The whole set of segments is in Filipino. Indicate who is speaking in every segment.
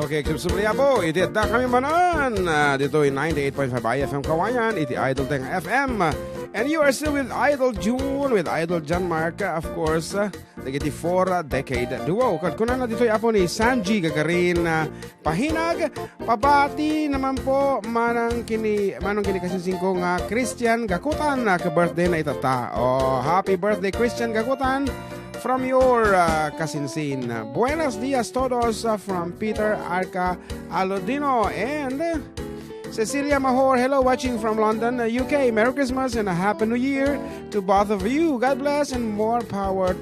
Speaker 1: Okay, Kripsubliya po. Iti Adda kami manan. Dito ay 98.5 IFM Cauayan. Iti Idol Teng FM. And you are still with Idol Jun, with Idol John Mark, of course. Nagiti 4 decade duo. Kuna na dito ay apo ni Sanji Gagarin pahinag. Pabati naman po manang kini kasinsing ko nga Christian Gakutan ka birthday na itata. Oh, happy birthday Christian Gakutan. From your kasinsin. Buenos dias todos from Peter Arca Alodino and Cecilia Mahor. Hello, watching from London, UK. Merry Christmas and a Happy New Year to both of you. God bless and more power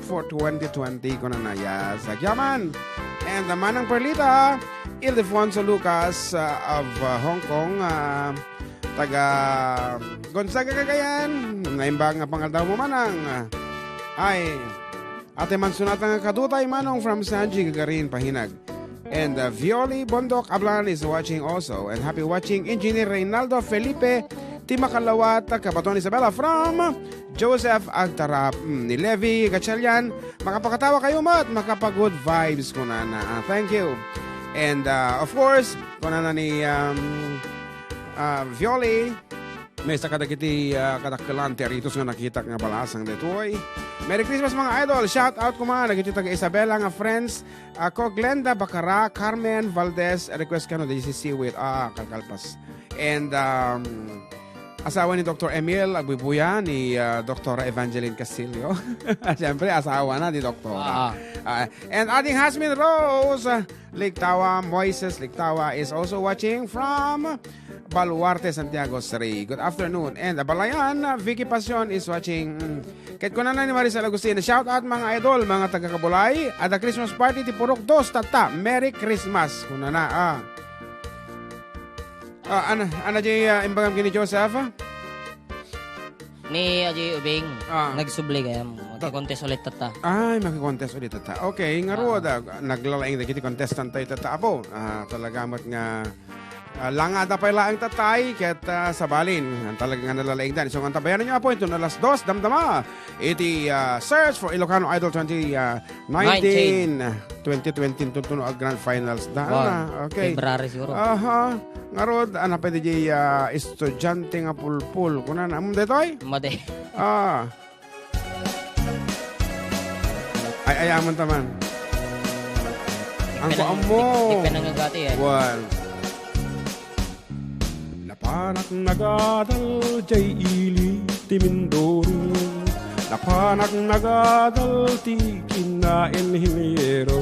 Speaker 1: for 2020. Kunanaya sa Yaman. And the Manang Perlita, Ildefonso Lucas of Hong Kong. Taga Gonzaga, Cagayan. Naimbang nga pangaldaw mo manang. Ay, Ate Mansunatang Kadutay Manong from Sanji Gagarin Pahinag. And Violi Bondok Ablan is watching also. And happy watching Engineer Reynaldo Felipe Timakalawat Kabaton Isabella from Joseph Agtarap ni Levi Gatchalian. Makapakatawa kayo mat, makapag-good vibes ko na. Thank you. And of course, ko na ni Violi. May sa kadagiti kadakalan teritos nga nakita nga balasang detoy. Merry Christmas mga idol. Shout out ko mga nagiti taga Isabela nga friends. Ako Glenda Bacara, Carmen Valdez. Request ka no di si with kalkalpas. And asawa ni Dr. Emil Agbibuya ni Dr. Evangeline Castillo. Siyempre asawa na ni Dr. And ating Hasmin Rose Ligtawa, Moises Ligtawa is also watching from Baluarte, Santiago Sri. Good afternoon. And Abalayan, Vicky Pasion is watching. Kahit ko na ni Maricel Agustin. Shout out mga idol, mga taga-Kabulay. At the Christmas party ti Purok 2, tata. Merry Christmas. Kuna na, Ana jay imbagam kini Joseph?
Speaker 2: Ni Ajay Ubing, nagsubli kaya magkikontest ulit tata.
Speaker 1: Ay, magkikontest ulit tata. Okay, nga ruod, naglalaing na kiti contestant tayo tata po. Talaga mat nga langada pa ang tatay ket sabalin talagang nalalaing dan. So ang tabayan niyo po ito na alas 2 damdama. Iti search for Ilocano Idol 2019 2020 tutuno ang grand finals da. Okay.
Speaker 2: February siguro.
Speaker 1: Ngarod ana pwede di estudyante nga pulpul kunan am detoy?
Speaker 2: Made.
Speaker 1: Ay ayaman taman. Ang amo.
Speaker 2: Di penangagati eh.
Speaker 1: Well. Napanak nagadal jay ili ti Mindoro. Napanak nagadal ti kinain himiyero.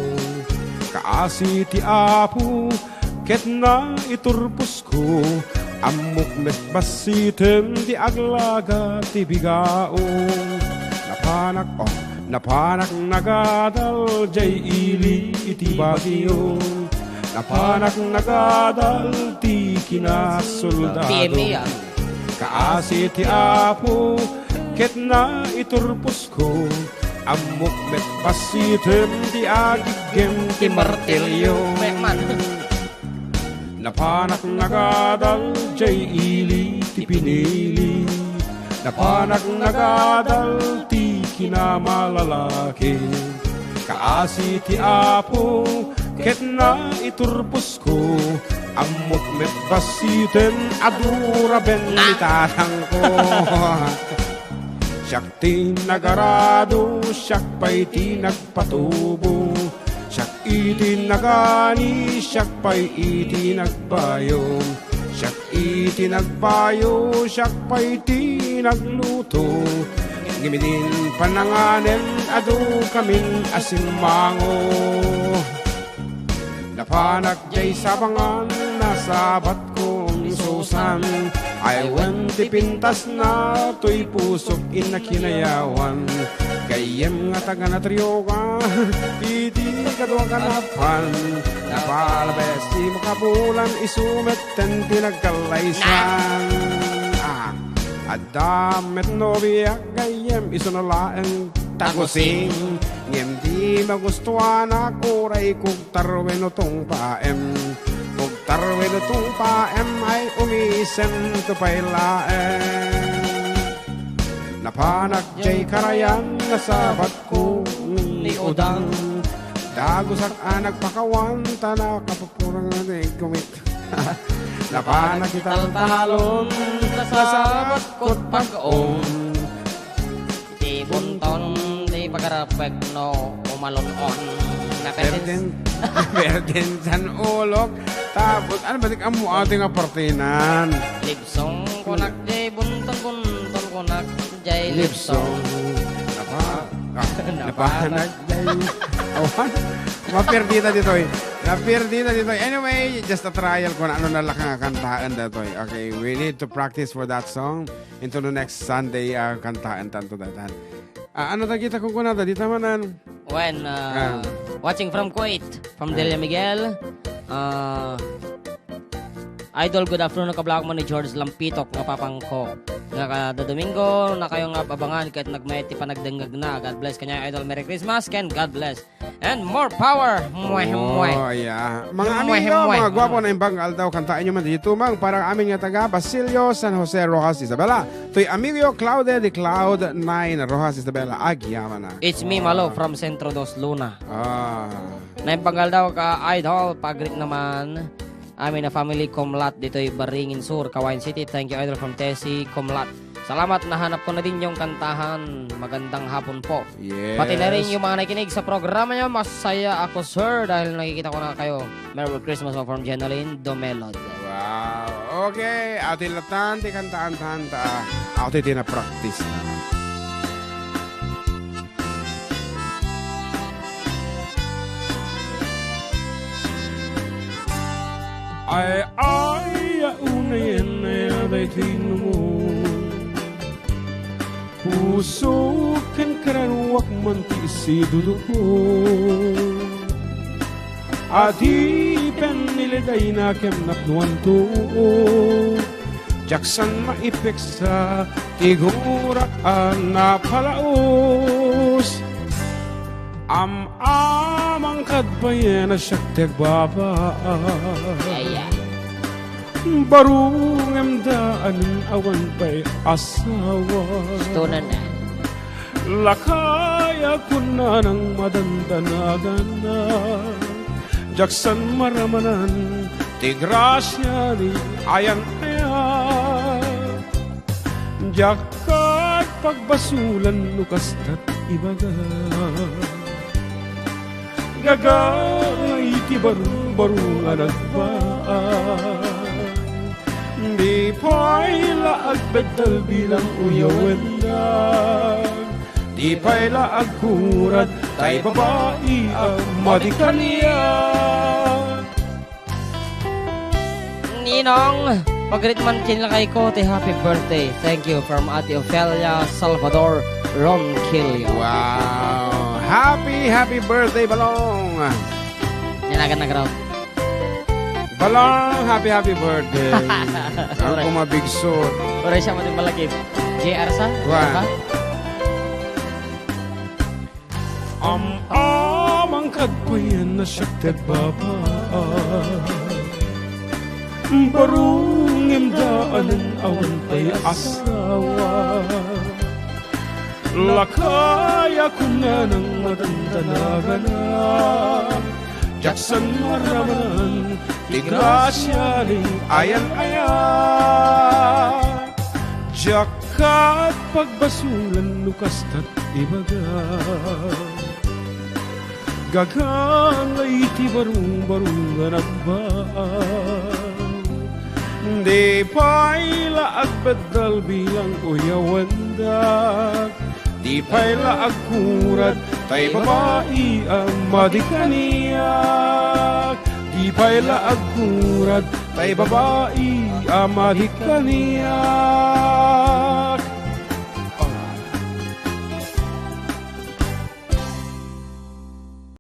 Speaker 1: Kaasi ti apu ket na iturpos ko. Amok met basitem ti aglaga ti bigao. Napanak nagadal jay ili iti bagyo. Napanak nagadal ti kinasoldado. Kaasi ti apo ket na iturpos ko. Amok met basitem ti agigem ti martilyo. Napanak nagadal jay ili ti pinili. Napanak nagadal ti kinamalalaki. Kaasi ti apo ket na iturpos ko. Amok met basiten adura ben litatang ko. Siyak ti nagarado, siyak pa'y ti nagpatubo. Siyak iti nagani, siyak pa'y iti nagbayo. Siyak iti nagbayo, siyak pa'y ti nagluto. Giminin pananganen, adu kaming asinmango. Napanak jay sabangan, nasabat kong susan. Ay ti pintas na, to'y pusok inakinayawan. Kayem nga taga na triyoga, iti kadwa kanapan. Napalabes ti makabulan, isumet ten tinagkalaysan. Adda met nobya, kayem isunalaeng tagusin. Ngem di magustuhan ako, ray kog tarwen utong paem. Kog tarwen utong paem ay umisen to pailaen. Napanak jay karayan, nasabat ko ni udang. Dagusak anak pakawan, tanah kapapurang natin kumit. Napana kitang talon, kasabot ko't pag-on.
Speaker 2: Di bunton, di pagarapek no, umalonon.
Speaker 1: Perden san ulok. Tapos, ano ba ang mo ating apartinan?
Speaker 2: Lipsong kunak, di bunton kunak, jay lipsong.
Speaker 1: Napanag jay. Awan? Maperdita dito eh. Anyway, just a trial kung ano na lang ang kantaan dito eh. Okay, we need to practice for that song into the next Sunday kantaan tanto datan. Ano ta kita kung kunata dito manan?
Speaker 2: When watching from Kuwait, from Delia Miguel, Idol, good afternoon. Nakablog mo ni George Lampitok nga papangko. Nga kada Domingo, na kayong abangan kahit nagmaiti pa nagdengag na. God bless kanya, Idol. Merry Christmas, Ken. God bless. And more power.
Speaker 1: Yeah. Mga amigo, mga gwapo na imbang aldaw, kantaan nyo man dito mang parang amin nga taga Basilio, San Jose, Rojas, Isabela. To'y Emilio Claude de Cloud 9, Rojas, Isabela. Agyaman na.
Speaker 2: It's me, Malo, from Centro Dos Luna. Na imbang aldaw ka, Idol. Pagrit naman. Amin na family Comlat dito ay Baringin Sur, Cauayan City. Thank you, Idol, from Tessie Comlat. Salamat, nahanap ko na din yung kantahan. Magandang hapon po.
Speaker 1: Yes.
Speaker 2: Pati na rin yung mga nakikinig sa programa nyo. Masaya ako, sir, dahil nakikita ko na kayo. Merry Christmas from Jenaline Domelod.
Speaker 1: Wow. Okay. Atin latan, ti kantaan tanta. Atin tina-practice na. Ay, unayin na yaday mo. Puso kan karanwak manti si duduko. Adi peniliday na kem naknuan to. Jaksan maipik sa tigurak ang napalaos. Amang kadbayan na siyak tegbaba. Barung emdaan awan pa'y asawa.
Speaker 2: Stunan na.
Speaker 1: Lakaya ko na ng madandanagan na. Jaksan maramanan, tigrasya ni ayan. Jakat pagbasulan lukas tat ibaga. Gagay ti barung nagpaan. Di pa'y laag betal bilang uyawan na. Di pa'y laag kurad tay babae ang madikaniya.
Speaker 2: Ninong, pagritman kinlakay ko ti happy birthday. Thank you from Ate Ofelia Salvador Ronquillo.
Speaker 1: Wow! Happy birthday, Balong!
Speaker 2: Nanagan na ground.
Speaker 1: Balong, happy birthday! Ang kumabigsot.
Speaker 2: Oray siya mating malagip. JR sa?
Speaker 1: Wow! Amang kadpayan na siya tegbaba. Barung imdaanan awan pa'y asawa. Lakaya ko na ng madandanagan na. Jaksan maramanan, tigrasya ni ayan. Jakat pagbasulan lukas tat ibaga. Gagangay ti barung nagbaang. Di pa'y laag bedal bilang uyawandak. Di pa'y laag kurat tay babae ang madikaniyak. Di pa'y laag kurat tay babae ang madikaniyak.